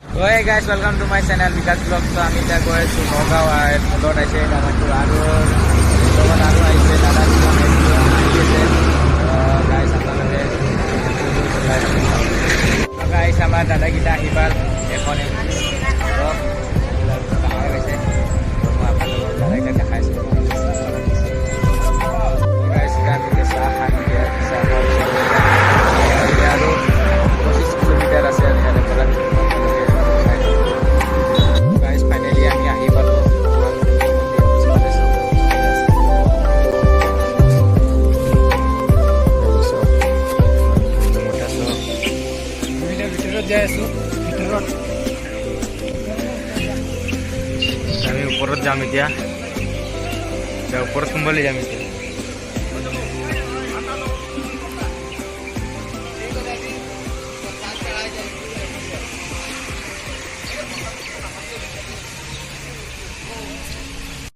Hey guys, welcome to my channel Vikas Vlog. So আমি এতিয়া গৈ আছোঁ নগাঁও মলত আহিছে দাদাটো আৰু লগত আৰু আহিছে দাদা দুজন আহি আছে গাইছ আপোনালোকে গাইছ আমাৰ দাদাকেইটা আহিবাৰ এখন ধৰক দেখাই গৈছে মই আপোনালোকক দাদাকেইটা দেখাইছোঁ গাইছ আমি চাহ খাই চাহ আৰু 25 কিলোমিটাৰ আছে আৰু ইয়াৰ পৰা আমি ওপৰত যাম এতিয়া ওপৰত কোনবালৈ যাম এতিয়া